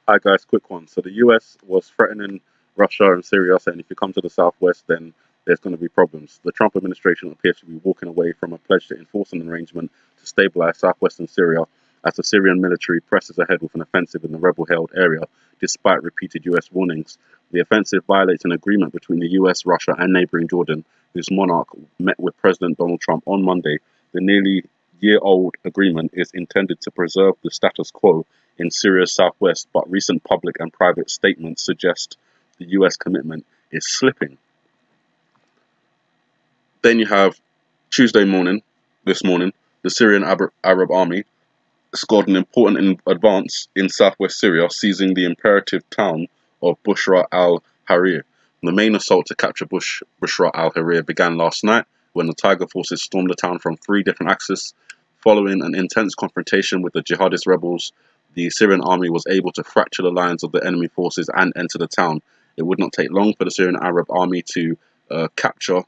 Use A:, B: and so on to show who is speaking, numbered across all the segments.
A: Hi guys, quick one. So the US was threatening Russia and Syria, saying if you come to the southwest, then there's going to be problems. The Trump administration appears to be walking away from a pledge to enforce an arrangement to stabilize southwestern Syria as the Syrian military presses ahead with an offensive in the rebel-held area, despite repeated US warnings. The offensive violates an agreement between the US, Russia, and neighboring Jordan, whose monarch met with President Donald Trump on Monday. The nearly year-old agreement is intended to preserve the status quo in Syria's southwest, but recent public and private statements suggest the US commitment is slipping. Then you have Tuesday morning, this morning, the Syrian Arab Army scored an important advance in southwest Syria, seizing the imperative town of Bushra al-Harir. The main assault to capture Bushra al-Harir began last night when the Tiger forces stormed the town from 3 different axes. Following an intense confrontation with the jihadist rebels, the Syrian army was able to fracture the lines of the enemy forces and enter the town. It would not take long for the Syrian Arab army to capture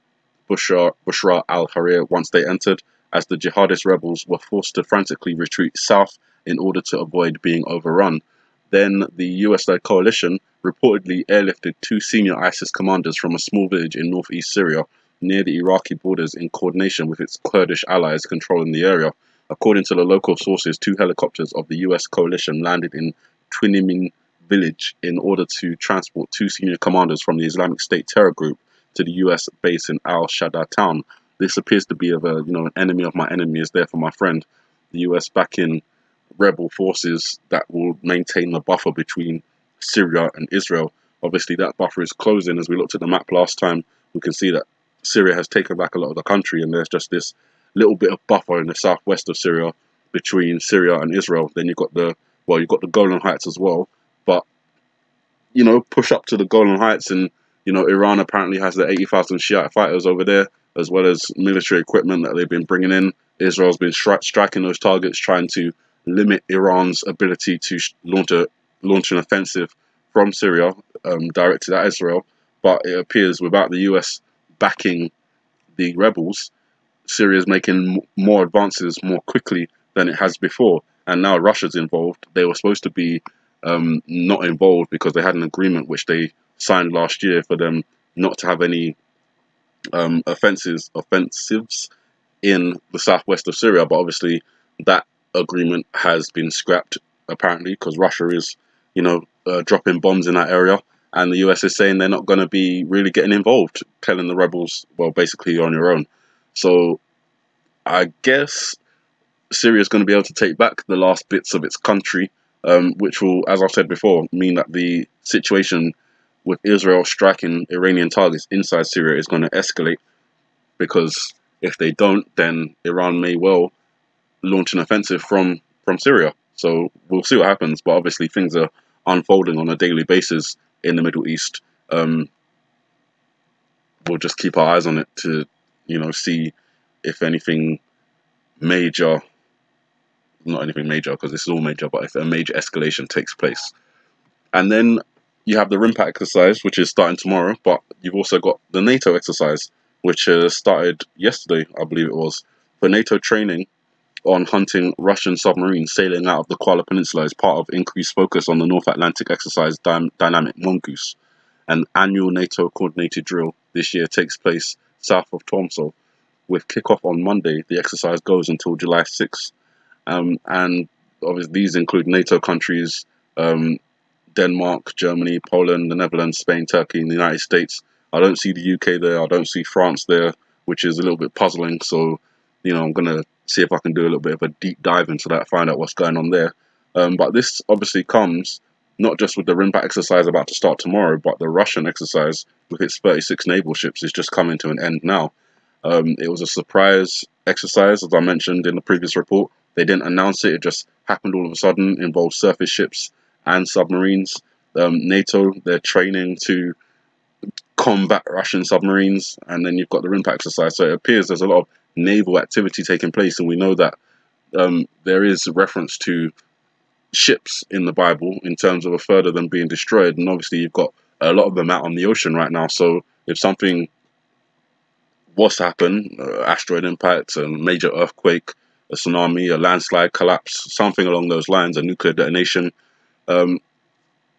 A: Bushra al-Harir once they entered, as the jihadist rebels were forced to frantically retreat south in order to avoid being overrun. Then the US-led coalition reportedly airlifted 2 senior ISIS commanders from a small village in northeast Syria near the Iraqi borders in coordination with its Kurdish allies controlling the area. According to the local sources, 2 helicopters of the US coalition landed in Twinimin village in order to transport 2 senior commanders from the Islamic State terror group to the US base in al-Shadda town. This appears to be of an enemy of my enemy is there for my friend. The US backing rebel forces that will maintain the buffer between Syria and Israel. Obviously, that buffer is closing. As we looked at the map last time, we can see that Syria has taken back a lot of the country, and there's just this little bit of buffer in the southwest of Syria between Syria and Israel. Then you've got the Golan Heights as well. But push up to the Golan Heights, and Iran apparently has the 80,000 Shiite fighters over there, as well as military equipment that they've been bringing in. Israel's been striking those targets, trying to limit Iran's ability to launch an offensive from Syria directed at Israel. But it appears without the US backing the rebels, Syria is making more advances more quickly than it has before. And now Russia's involved. They were supposed to be not involved because they had an agreement which they signed last year for them not to have any offensives in the southwest of Syria. But obviously that agreement has been scrapped, apparently, because Russia is, dropping bombs in that area. And the US is saying they're not going to be really getting involved, telling the rebels, well, basically you're on your own. So I guess Syria is going to be able to take back the last bits of its country, which will, as I've said before, mean that the situation with Israel striking Iranian targets inside Syria is going to escalate, because if they don't, then Iran may well launch an offensive from Syria. So we'll see what happens, but obviously things are unfolding on a daily basis in the Middle East. We'll just keep our eyes on it to, see if anything major, not anything major because this is all major, but if a major escalation takes place. And then you have the rimpac exercise, which is starting tomorrow, but you've also got the NATO exercise, which started yesterday, I believe it was, for NATO training on hunting Russian submarines sailing out of the Kuala Peninsula as part of increased focus on the North Atlantic exercise Dynamic Mongoose. An annual NATO coordinated drill this year takes place south of Tromsø. With kickoff on Monday, the exercise goes until July 6th. And obviously these include NATO countries, Denmark, Germany, Poland, the Netherlands, Spain, Turkey, and the United States. I don't see the UK there. I don't see France there, which is a little bit puzzling. So, I'm going to see if I can do a little bit of a deep dive into that, find out what's going on there. But this obviously comes not just with the rimpac exercise about to start tomorrow, but the Russian exercise with its 36 naval ships is just coming to an end now. It was a surprise exercise, as I mentioned in the previous report. They didn't announce it. It just happened all of a sudden, involved surface ships and submarines. NATO, they're training to combat Russian submarines, and then you've got the rimpac exercise. So it appears there's a lot of naval activity taking place, and we know that there is reference to ships in the Bible in terms of a third of them being destroyed, and obviously you've got a lot of them out on the ocean right now. So if something was to happen, asteroid impact, a major earthquake, a tsunami, a landslide collapse, something along those lines, a nuclear detonation,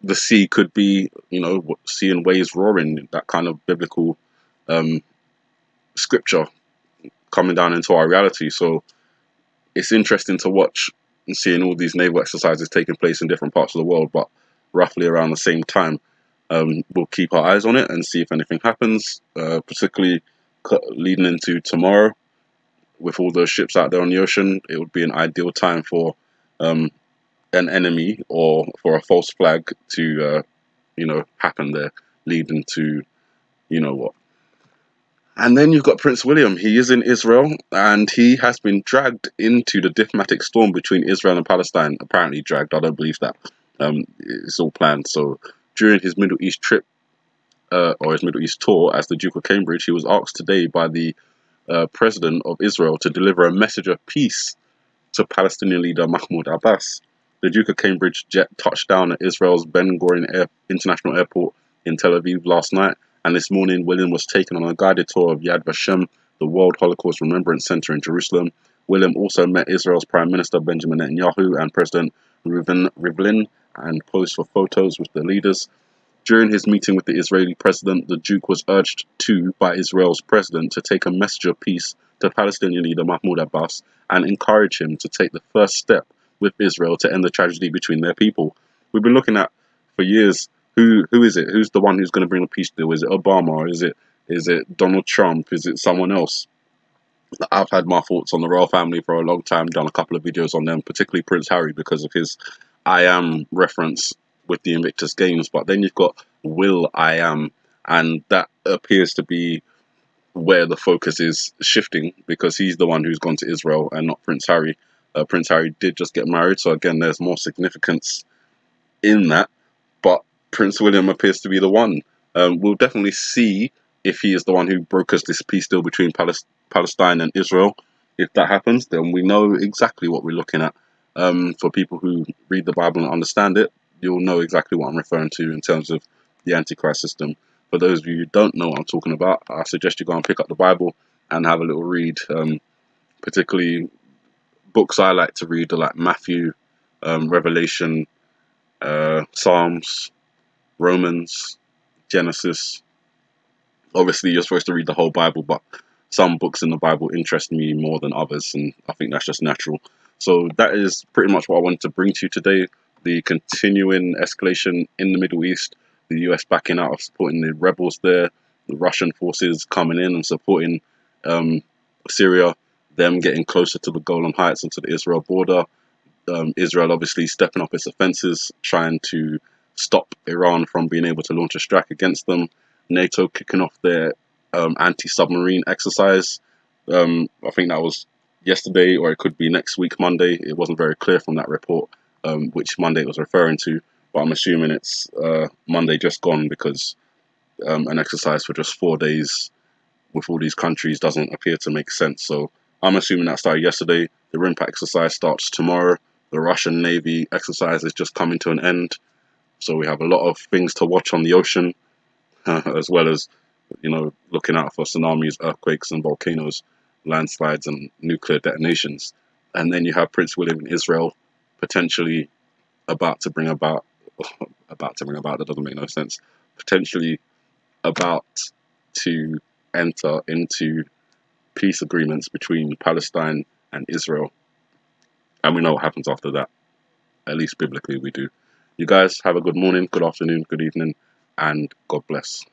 A: the sea could be, you know, sea and waves roaring, that kind of biblical um, scripture coming down into our reality. So it's interesting to watch and seeing all these naval exercises taking place in different parts of the world, but roughly around the same time. We'll keep our eyes on it and see if anything happens, particularly leading into tomorrow with all those ships out there on the ocean. It would be an ideal time for an enemy or for a false flag to, happen there, leading to, you know what. And then you've got Prince William. He is in Israel, and he has been dragged into the diplomatic storm between Israel and Palestine. Apparently dragged. I don't believe that. It's all planned. So during his Middle East trip, or his Middle East tour as the Duke of Cambridge, he was asked today by the President of Israel to deliver a message of peace to Palestinian leader Mahmoud Abbas. The Duke of Cambridge jet touched down at Israel's Ben Gurion International Airport in Tel Aviv last night, and this morning William was taken on a guided tour of Yad Vashem, the World Holocaust Remembrance Center in Jerusalem. William also met Israel's Prime Minister Benjamin Netanyahu and President Reuven Rivlin and posed for photos with the leaders. During his meeting with the Israeli president, the Duke was urged by Israel's president to take a message of peace to Palestinian leader Mahmoud Abbas and encourage him to take the first step with Israel to end the tragedy between their people. We've been looking at for years, who is it? Who's the one who's going to bring a peace deal? Is it Obama? Or is it Donald Trump? Is it someone else? I've had my thoughts on the royal family for a long time, done a couple of videos on them, particularly Prince Harry because of his I am reference with the Invictus Games. But then you've got Will I am, and that appears to be where the focus is shifting because he's the one who's gone to Israel and not Prince Harry. Prince Harry did just get married, so again, there's more significance in that. But Prince William appears to be the one. We'll definitely see if he is the one who brokers this peace deal between Palestine and Israel. If that happens, then we know exactly what we're looking at. For people who read the Bible and understand it, you'll know exactly what I'm referring to in terms of the antichrist system. For those of you who don't know what I'm talking about, I suggest you go and pick up the Bible and have a little read. Particularly books I like to read are like Matthew, Revelation, Psalms, Romans, Genesis. Obviously, you're supposed to read the whole Bible, but some books in the Bible interest me more than others, and I think that's just natural. So that is pretty much what I wanted to bring to you today. The continuing escalation in the Middle East, the US backing out of supporting the rebels there, the Russian forces coming in and supporting Syria, them getting closer to the Golan Heights and to the Israel border. Israel obviously stepping up its offences, trying to stop Iran from being able to launch a strike against them. NATO kicking off their anti-submarine exercise. I think that was yesterday, or it could be next week, Monday. It wasn't very clear from that report which Monday it was referring to, but I'm assuming it's Monday just gone because an exercise for just 4 days with all these countries doesn't appear to make sense. So I'm assuming that started yesterday. The rimpac exercise starts tomorrow. The Russian Navy exercise is just coming to an end. So we have a lot of things to watch on the ocean, as well as, looking out for tsunamis, earthquakes and volcanoes, landslides and nuclear detonations. And then you have Prince William in Israel potentially about to bring about, that doesn't make no sense, potentially about to enter into peace agreements between Palestine and Israel. And we know what happens after that. At least biblically we do. You guys have a good morning, good afternoon, good evening, and God bless.